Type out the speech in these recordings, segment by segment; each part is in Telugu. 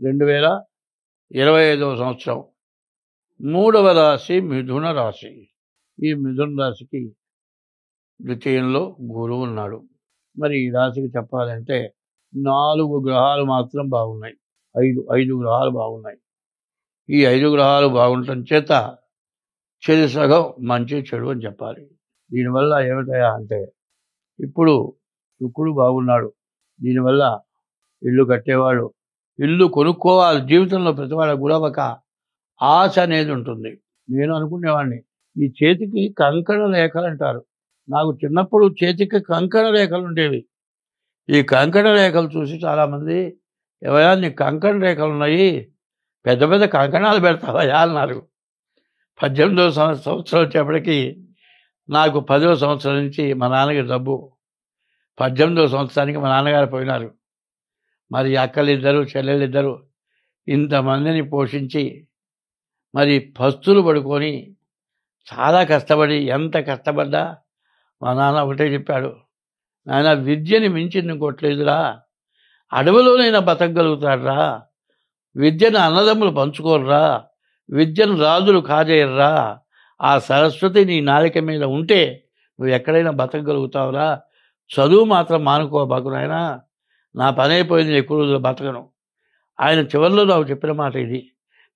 2025వ సంవత్సరం. 3వ రాశి మిథున రాశి. ఈ మిథున రాశికి ద్వితీయంలో గురువు ఉన్నాడు. మరి ఈ రాశికి చెప్పాలంటే 4 గ్రహాలు మాత్రం బాగున్నాయి. 5 గ్రహాలు బాగున్నాయి. ఈ 5 గ్రహాలు బాగుండటం చేత చెడు సగం మంచి చెడు అని చెప్పాలి. దీనివల్ల ఏమిటయా అంటే ఇప్పుడు శుక్రుడు బాగున్నాడు. దీనివల్ల ఇల్లు కట్టేవాళ్ళు ఇల్లు కొనుక్కోవాలి. జీవితంలో ప్రతివాళ్ళకు కూడా ఒక ఆశ అనేది ఉంటుంది. నేను అనుకునేవాడిని ఈ చేతికి కంకణ రేఖలు అంటారు. నాకు చిన్నప్పుడు చేతికి కంకణ రేఖలు ఉండేవి. ఈ కంకణ రేఖలు చూసి చాలామంది ఎవరైనా నీ కంకణ రేఖలు ఉన్నాయి, పెద్ద పెద్ద కంకణాలు పెడతావా అన్నారు. 18వ సంవత్సరం వచ్చేప్పటికి నాకు 10వ సంవత్సరం నుంచి మా నాన్నగారి డబ్బు. 18వ సంవత్సరానికి మా నాన్నగారు పోయినారు. మరి అక్కలిద్దరు చెల్లెళ్ళిద్దరు ఇంతమందిని పోషించి మరి పస్తులు పడుకొని చాలా కష్టపడి, ఎంత కష్టపడ్డా మా నాన్న ఒకటే చెప్పాడు, నాయన విద్యని మించింది ఇంకోట్లేదురా, అడవిలోనైనా బతకగలుగుతాడురా, విద్యను అన్నదమ్ములు పంచుకోర్రా, విద్యను రాజులు కాజేయర్రా, ఆ సరస్వతి నీ నాలిక మీద ఉంటే నువ్వు ఎక్కడైనా బతకగలుగుతావురా, చదువు మాత్రం మానుకోబాకు నాయనా, నా పని అయిపోయింది, ఎక్కువ రోజులు బతకను. ఆయన చివరిలో నాకు చెప్పిన మాట ఇది,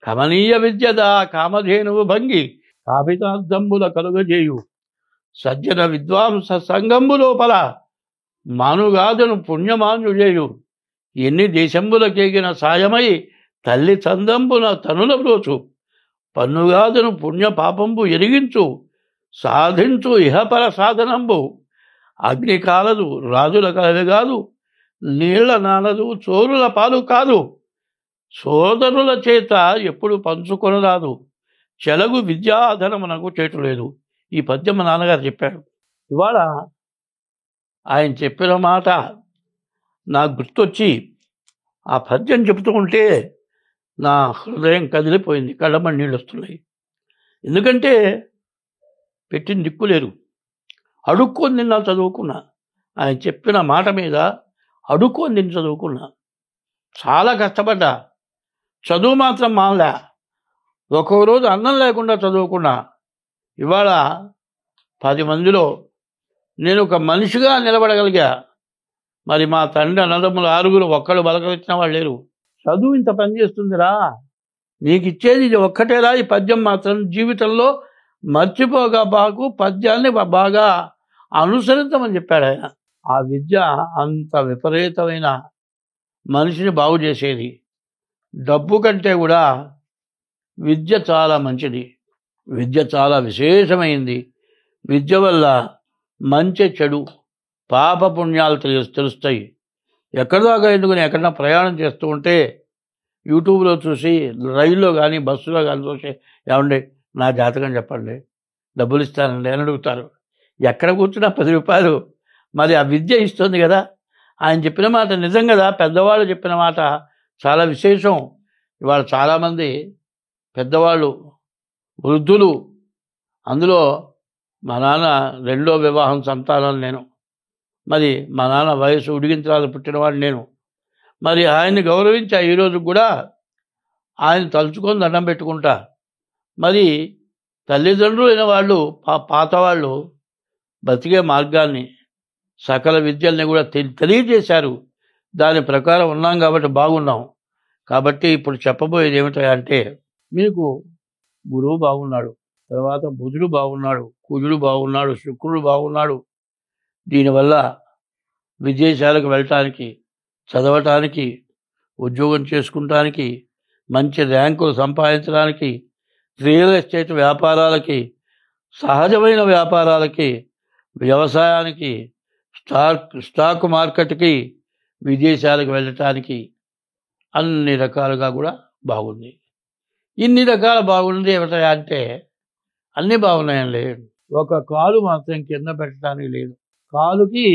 కమనీయ విద్యదా కామధేనువు భంగి కాపితార్థంబుల కలుగజేయు సజ్జన విద్వాంస సంగంబు లోపల మానుగాదును పుణ్యమాన్యుజేయు ఎన్ని దేశంబులకేగిన సాయమై తల్లి చందంబున తనుల బ్రోచు పన్నుగాదును పుణ్య పాపంబు ఎరిగించు సాధించు ఇహపర సాధనంబు అగ్ని కాలదు రాజుల కలది కాదు నీళ్ల నానదు చోరుల పాలు కాదు సోదరుల చేత ఎప్పుడు పంచుకొనరాదు చెలగు విద్యాధనమునకు చేటు లేదు. ఈ పద్యం మా నాన్నగారు చెప్పాడు. ఇవాళ ఆయన చెప్పిన మాట నాకు గుర్తొచ్చి ఆ పద్యం చెబుతూ ఉంటే నా హృదయం కదిలిపోయింది, కళ్ళమని నీళ్ళు వస్తున్నాయి. ఎందుకంటే పెట్టిన దిక్కు లేరు, అడుక్కొని నిన్న చదువుకున్నా. ఆయన చెప్పిన మాట మీద అడుక్కొని నిన్ను చదువుకున్నా, చాలా కష్టపడ్డా, చదువు మాత్రం మానలే. ఒక్కో రోజు అన్నం లేకుండా చదువుకున్నా. ఇవాళ 10 మందిలో నేను ఒక మనిషిగా నిలబడగలిగా. మరి మా తండ్రి అన్నదమ్ములు 6 ఒక్కడు బలకరించిన వాళ్ళు లేరు. చదువు ఇంత పనిచేస్తుందిరా, నీకు ఇచ్చేది ఇది ఒక్కటేరా. ఈ పద్యం మాత్రం జీవితంలో మర్చిపోగా బాగు, పద్యాన్ని బాగా అనుసరించమని చెప్పాడు ఆయన. ఆ విద్య అంత విపరీతమైన మనిషిని బాగు చేసేది. డబ్బు కంటే కూడా విద్య చాలా మంచిది, విద్య చాలా విశేషమైంది. విద్య వల్ల మంచి చెడు పాప పుణ్యాలు తెలుస్తాయి. ఎక్కడిదాకా ఎందుకుని ఎక్కడన్నా ప్రయాణం చేస్తూ ఉంటే యూట్యూబ్లో చూసి, రైల్లో కానీ బస్సులో కానీ చూసి, ఏమండి నా జాతకం చెప్పండి, డబ్బులు ఇస్తానండి అని అడుగుతారు. ఎక్కడ కూర్చున్నా 10 రూపాయలు. మరి ఆ విద్య ఇస్తుంది కదా. ఆయన చెప్పిన మాట నిజం కదా. పెద్దవాళ్ళు చెప్పిన మాట చాలా విశేషం. ఇవాళ చాలామంది పెద్దవాళ్ళు, వృద్ధులు, అందులో మా నాన్న 2వ వివాహం సంతానం నేను. మరి మా నాన్న వయసు ఉడిగింతరాలు పుట్టినవాడు నేను. మరి ఆయన్ని గౌరవించా. ఈరోజు కూడా ఆయన తలుచుకొని దండం పెట్టుకుంటా. మరి తల్లిదండ్రులు అయిన వాళ్ళు, పాతవాళ్ళు బతికే మార్గాన్ని, సకల విద్యల్ని కూడా తెలియజేశారు. దాని ప్రకారం ఉన్నాం కాబట్టి బాగున్నాం. కాబట్టి ఇప్పుడు చెప్పబోయేది ఏమిటంటే, మీకు గురువు బాగున్నాడు, తర్వాత బుధుడు బాగున్నాడు, కుజుడు బాగున్నాడు, శుక్రుడు బాగున్నాడు. దీనివల్ల విదేశాలకు వెళ్ళటానికి, చదవటానికి, ఉద్యోగం చేసుకుంటానికి, మంచి ర్యాంకులు సంపాదించడానికి, రియల్ ఎస్టేట్ వ్యాపారాలకి, సహజమైన వ్యాపారాలకి, వ్యవసాయానికి, స్టాక్ మార్కెట్కి, విదేశాలకు వెళ్ళటానికి అన్ని రకాలుగా కూడా బాగుంది. ఇన్ని రకాల బాగుంది ఏమిటా అంటే అన్నీ బాగున్నాయండి. ఒక కాలు మాత్రం కింద పెట్టడానికి లేదు. కాలుకి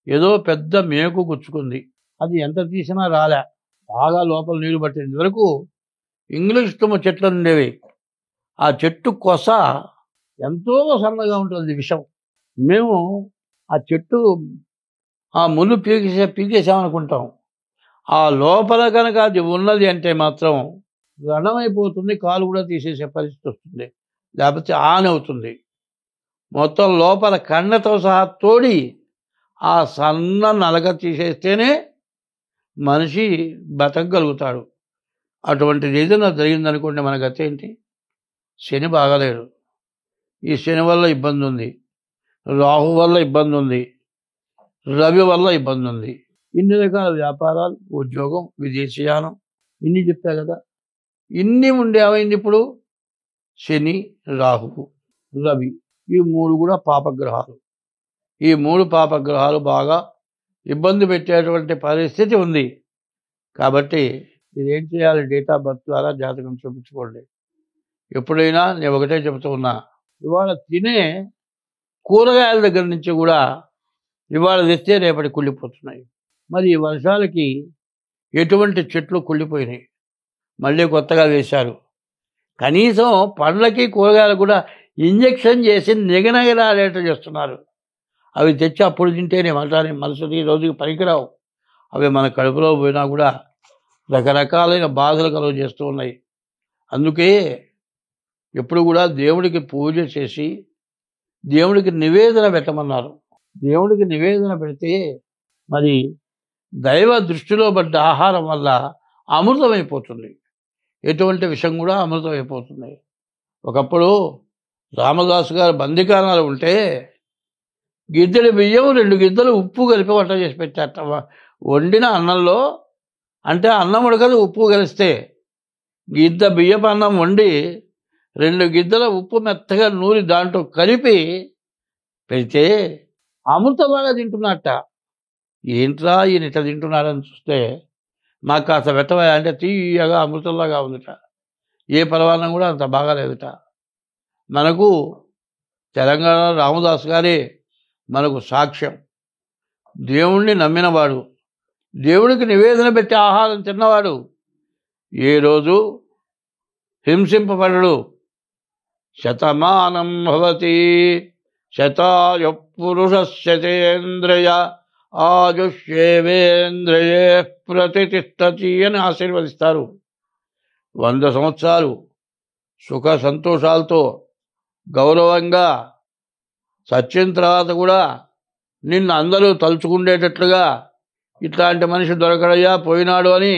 ఏదో పెద్ద మేకు గుచ్చుకుంది. అది ఎంత తీసినా రాలే, బాగా లోపల నీళ్లు పట్టింది. వరకు ఇంగ్లీష్ తుమ్మ చెట్లు ఉండేవి. ఆ చెట్టు కొస ఎంతో సన్నగా ఉంటుంది, విషం. మేము ఆ చెట్టు ఆ ముళ్ళు పీకేసామనుకుంటాం. ఆ లోపల కనుక అది ఉన్నది అంటే మాత్రం రణమైపోతుంది, కాలు కూడా తీసేసే పరిస్థితి వస్తుంది, లేకపోతే ఆన్ అవుతుంది. మొత్తం లోపల కండతో సహా తోడి ఆ సన్న నలగ తీసేస్తేనే మనిషి బతకగలుగుతాడు. అటువంటిది ఏదైనా జరిగిందనుకోండి, మన గతి ఏంటి? శని బాగాలేడు, ఈ శని వల్ల ఇబ్బంది ఉంది, రాహు వల్ల ఇబ్బంది ఉంది, రవి వల్ల ఇబ్బంది ఉంది. ఇన్ని రకాల వ్యాపారాలు, ఉద్యోగం, విదేశీయానం, ఇన్ని చెప్పా కదా. ఇన్ని ఉండే ఏమైంది ఇప్పుడు? శని, రాహువు, రవి, ఈ మూడు కూడా పాపగ్రహాలు. ఈ మూడు పాపగ్రహాలు బాగా ఇబ్బంది పెట్టేటువంటి పరిస్థితి ఉంది. కాబట్టి ఇదేం చేయాలి? డేట్ ఆఫ్ బర్త్ ద్వారా జాతకం చూపించుకోండి. ఎప్పుడైనా నేను ఒకటే చెబుతూ ఉన్నా, ఇవాళ తినే కూరగాయల దగ్గర నుంచి కూడా ఇవాళ తెస్తే రేపటి కుళ్ళిపోతున్నాయి. మరి ఈ వర్షాలకి ఎటువంటి చెట్లు కుళ్ళిపోయినాయి, మళ్ళీ కొత్తగా వేశారు. కనీసం పండ్లకి కూరగాయలకు కూడా ఇంజెక్షన్ చేసి నిగనగలాడేటట్టు చేస్తున్నారు. అవి తెచ్చి అప్పుడు తింటేనే మరుసటి రోజుకి పనికిరావు. అవి మన కడుపులో పోయినా కూడా రకరకాలైన బాధలు కలుగు చేస్తూ ఉన్నాయి. అందుకే ఎప్పుడు కూడా దేవుడికి పూజ చేసి దేవుడికి నివేదన పెట్టమన్నారు. దేవుడికి నివేదన పెడితే మరి దైవ దృష్టిలో పడ్డ ఆహారం వల్ల అమృతమైపోతుంది. ఎటువంటి విషయం కూడా అమృతమైపోతుంది. ఒకప్పుడు రామదాసు గారు బందికానాలు ఉంటే గిద్దెడి బియ్యం 2 గిద్దలు ఉప్పు కలిపి వంట చేసి పెట్టారట. వండిన అన్నంలో, అంటే అన్నం ఉడకదు, ఉప్పు కలిస్తే గిద్ద బియ్యపు అన్నం వండి 2 గిద్దల ఉప్పు మెత్తగా నూరి దాంట్లో కలిపి పెడితే అమృతంలాగా తింటున్నట్ట. ఏంట్రా ఈయన ఇట్లా తింటున్నారని చూస్తే, మాకు కాస్త పెట్టవా అంటే తీయగా అమృతంలాగా ఉందిట. ఏ పరవాన్నం కూడా అంత బాగాలేదుట. మనకు తెలంగాణ రామదాసు గారే మనకు సాక్ష్యం. దేవుణ్ణి నమ్మినవాడు, దేవుడికి నివేదన పెట్టి ఆహారం తిన్నవాడు ఏ రోజు హింసింపబడడు. శతమానం భవతి శతాయ పురుషశతేంద్రియ ఆయుష్యేవేంద్రియే ప్రతిష్టతి అని ఆశీర్వదిస్తారు. 100 సంవత్సరాలు సుఖ సంతోషాలతో గౌరవంగా సత్యం తర్వాత కూడా నిన్ను అందరూ తలుచుకుండేటట్లుగా ఇట్లాంటి మనిషి దొరకడయ్యా పోయినాడు అని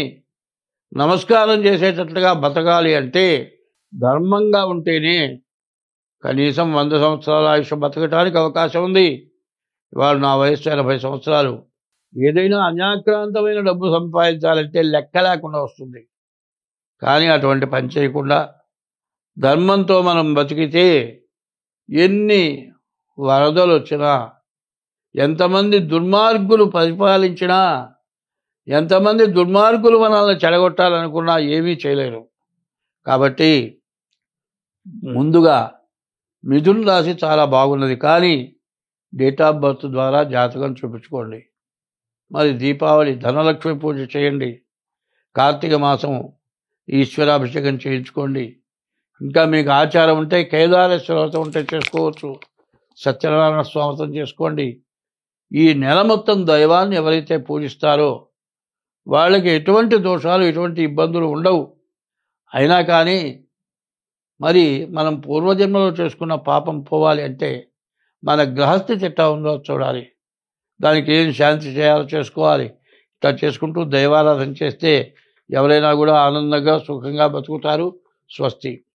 నమస్కారం చేసేటట్లుగా బతకాలి అంటే ధర్మంగా ఉంటేనే కనీసం 100 సంవత్సరాల ఆయుష్ బతకటానికి అవకాశం ఉంది. ఇవాళ నా వయసు 80 సంవత్సరాలు. ఏదైనా అన్యాక్రాంతమైన డబ్బు సంపాదించాలంటే లెక్క లేకుండా వస్తుంది. కానీ అటువంటి పని చేయకుండా ధర్మంతో మనం బతికితే ఎన్ని వరదలు వచ్చినా, ఎంతమంది దుర్మార్గులు పరిపాలించినా, ఎంతమంది దుర్మార్గులు మనల్ని చెడగొట్టాలనుకున్నా ఏమీ చేయలేరు. కాబట్టి ముందుగా మిథున రాశి చాలా బాగున్నది, కానీ డేట్ ఆఫ్ బర్త్ ద్వారా జాతకం చూపించుకోండి. మరి దీపావళి ధనలక్ష్మి పూజ చేయండి. కార్తీక మాసం ఈశ్వరాభిషేకం చేయించుకోండి. ఇంకా మీకు ఆచారం ఉంటే కేదారేశ్వర వ్రతం ఉంటే చేసుకోవచ్చు. సత్యనారాయణ స్వామి వ్రతం చేసుకోండి. ఈ నెల మొత్తం దైవాన్ని ఎవరైతే పూజిస్తారో వాళ్ళకి ఎటువంటి దోషాలు, ఎటువంటి ఇబ్బందులు ఉండవు. అయినా కానీ మరి మనం పూర్వజన్మలో చేసుకున్న పాపం పోవాలి అంటే మన గ్రహస్థితి ఎట్లా ఉందో చూడాలి. దానికి ఏం శాంతి చేయాలో చేసుకోవాలి. ఇట్లా చేసుకుంటూ దైవారాధన చేస్తే ఎవరైనా కూడా ఆనందంగా సుఖంగా బతుకుతారు. స్వస్తి.